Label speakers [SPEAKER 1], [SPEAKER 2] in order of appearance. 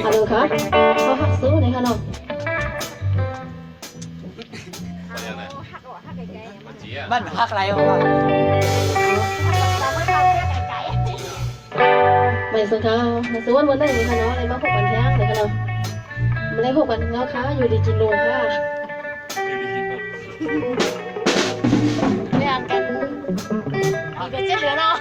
[SPEAKER 1] ฮัลโหลครับเขาหักซื้อไหนคะน้อง
[SPEAKER 2] บ้านพักไรของเรา
[SPEAKER 1] ไม่สนค่ะมาซื้อวันไหนไหมคะน้องอะไรมาพบกันแท้งไหนคะน้องมาได้พบกันแล้วค่ะอยู่ดีจินโลค่ะ
[SPEAKER 3] เรื่องกันมีก็เจ็ดเหลือเนาะ